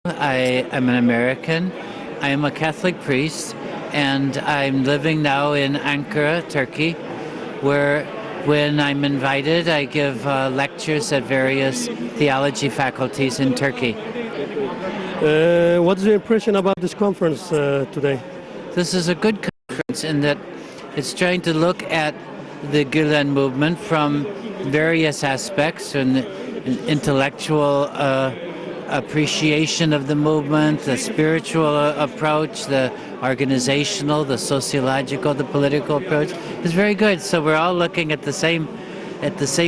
I am an American. I am a Catholic priest, and I'm living now in Ankara, Turkey, where when I'm invited, I give lectures at various theology faculties in Turkey. What is your impression about this conference today? This is a good conference in that it's trying to look at the Gülen movement from various aspects, and intellectual appreciation of the movement, the spiritual approach, the organizational, the sociological, the political approach is very good. So we're all looking at the same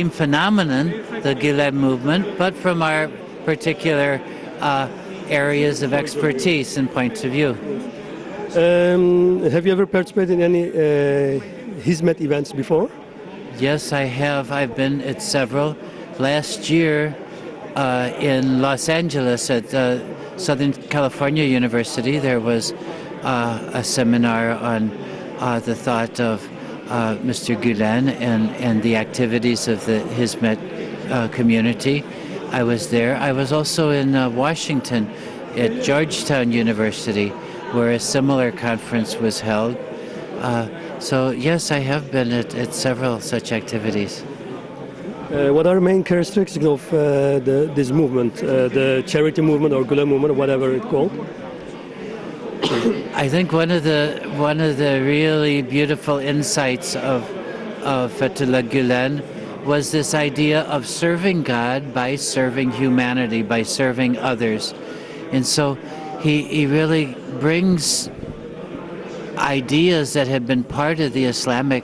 phenomenon, the Gülen movement, but from our particular areas of expertise and points of view. Have you ever participated in any Hizmet events before? Yes, I have. I've been at several. Last year in Los Angeles at Southern California University, there was a seminar on the thought of Mr. Gülen and the activities of the Hizmet community. I was there. I was also in Washington at Georgetown University, where a similar conference was held. So yes, I have been at several such activities. What are the main characteristics of this movement, the charity movement or Gülen movement, or whatever it's called? I think one of the really beautiful insights of Fethullah Gülen was this idea of serving God by serving humanity, by serving others. And so he really brings ideas that have been part of the Islamic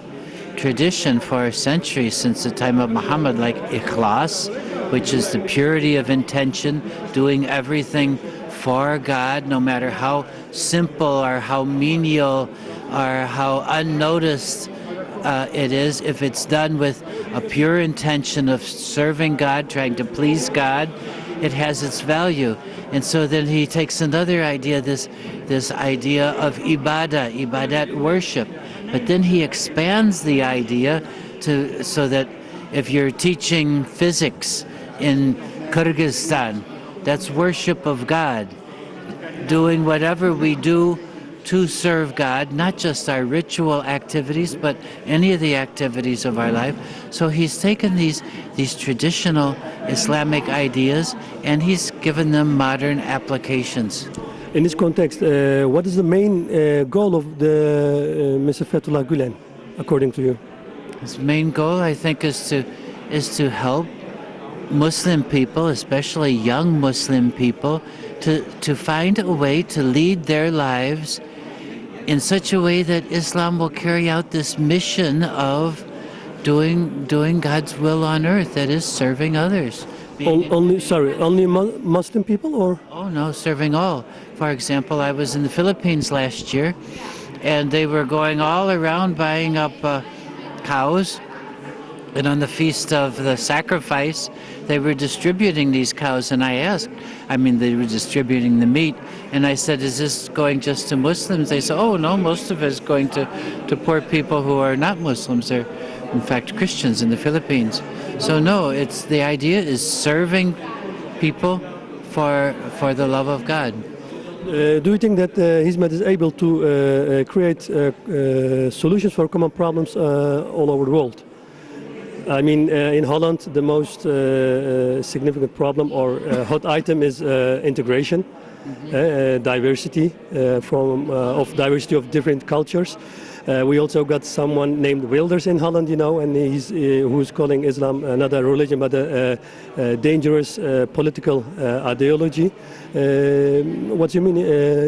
tradition for centuries, since the time of Muhammad, like ikhlas, which is the purity of intention, doing everything for God, no matter how simple or how menial or how unnoticed it is. If it's done with a pure intention of serving God, trying to please God, it has its value. And so then he takes another idea, this idea of ibadat, worship. But then he expands the idea so that if you're teaching physics in Kyrgyzstan, that's worship of God. Doing whatever we do to serve God, not just our ritual activities, but any of the activities of our life. So he's taken these traditional Islamic ideas and he's given them modern applications. In this context, what is the main goal of the Mr. Fethullah Gülen, according to you? His main goal, I think, is to help Muslim people, especially young Muslim people, to find a way to lead their lives in such a way that Islam will carry out this mission of doing God's will on earth, that is, serving others. Only Muslim people, or? Oh no, serving all. For example, I was in the Philippines last year, and they were going all around buying up cows, and on the feast of the sacrifice, they were distributing these cows, and they were distributing the meat, and I said, is this going just to Muslims? They said, oh no, most of it is going to poor people who are not Muslims. They're, in fact, Christians in the Philippines. So no, the idea is serving people for the love of God. Do you think that Hizmet is able to create solutions for common problems all over the world? I mean, in Holland, the most significant problem or hot item is integration, diversity of diversity of different cultures. We also got someone named Wilders in Holland, and who's calling Islam not a religion but a dangerous political ideology. What do you mean,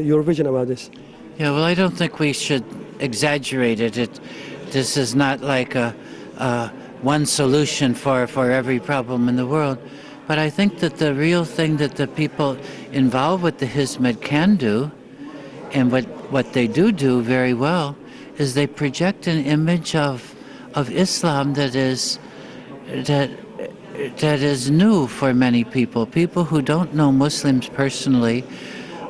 your vision about this? Yeah, well, I don't think we should exaggerate it. This is not like one solution for every problem in the world. But I think that the real thing that the people involved with the Hizmet can do, and what they do very well, is they project an image of Islam that is new for many people. People who don't know Muslims personally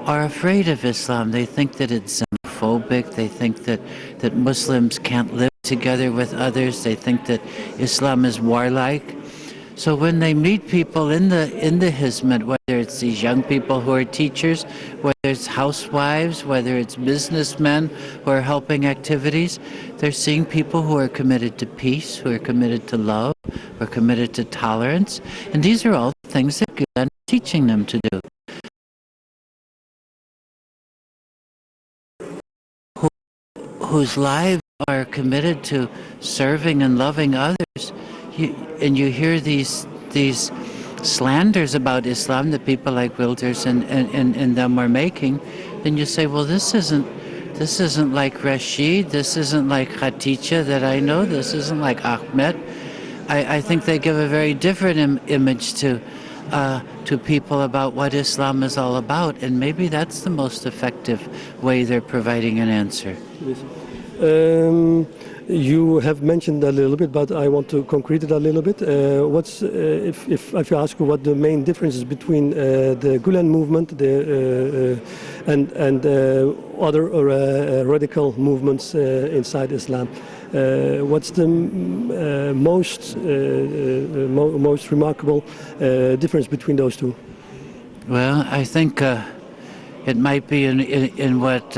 are afraid of Islam. They think that it's xenophobic. They think that Muslims can't live together with others. They think that Islam is warlike. So when they meet people in the Hizmet, whether it's these young people who are teachers, whether it's housewives, whether it's businessmen who are helping activities, they're seeing people who are committed to peace, who are committed to love, who are committed to tolerance, and these are all things that Gülen is teaching them to do. Whose lives are committed to serving and loving others, and you hear these slanders about Islam that people like Wilders and them are making, then you say, well, this isn't like Rashid, this isn't like Khadija that I know, this isn't like Ahmed. I think they give a very different image to people about what Islam is all about, and maybe that's the most effective way they're providing an answer. You have mentioned a little bit, but I want to concrete it a little bit. What's if I ask you what the main differences between the Gülen movement and other radical movements inside Islam? What's the most remarkable difference between those two? Well, I think it might be in what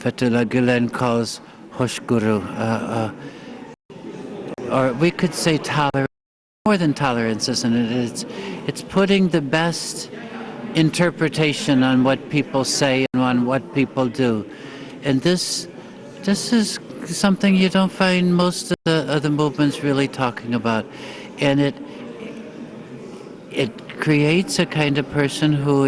Fethullah Gülen calls hoşgörü, or we could say tolerance, more than tolerance, isn't it? It's putting the best interpretation on what people say and on what people do, and this is something you don't find most of the movements really talking about, and it creates a kind of person who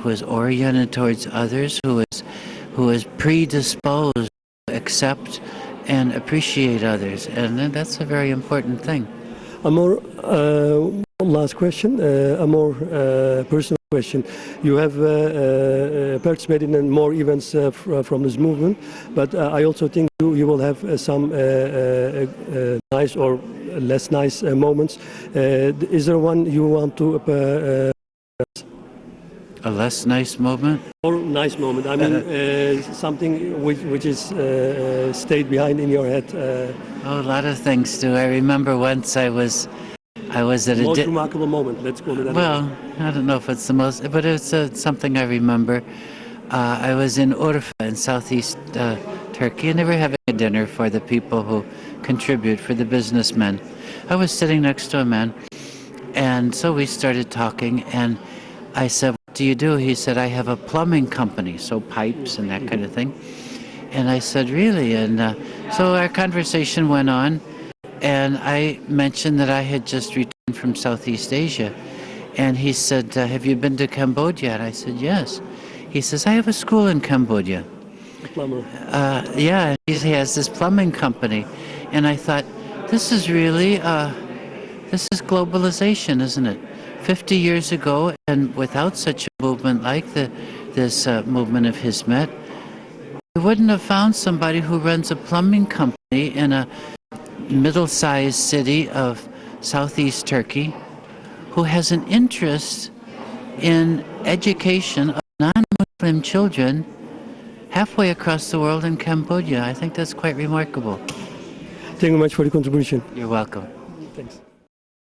is oriented towards others, who is predisposed to accept and appreciate others, and that's a very important thing. A more last question, a more personal question. You have participated in more events from this movement, but I also think you will have some nice or less nice moments. Is there one you want to? A less nice moment? Or nice moment. I mean, something which is stayed behind in your head. A lot of things do. I remember once I was at a most remarkable moment. Let's go to that. Well, I don't know if it's the most, but it's something I remember. I was in Urfa in southeast Turkey, and they were having a dinner for the people who contribute, for the businessmen. I was sitting next to a man, and so we started talking, and I said, "What do you do?" He said, "I have a plumbing company, so pipes and that kind of thing." And I said, "Really?" And so our conversation went on, and I mentioned that I had just returned from Southeast Asia. And he said, "Have you been to Cambodia?" And I said, "Yes." He says, "I have a school in Cambodia." A plumber. Yeah, he has this plumbing company. And I thought, this is really, this is globalization, isn't it? 50 years ago, and without such a movement like this movement of Hizmet, we wouldn't have found somebody who runs a plumbing company in a middle-sized city of southeast Turkey who has an interest in education of non-Muslim children halfway across the world in Cambodia. I think that's quite remarkable. Thank you very much for the contribution. You're welcome. Thanks.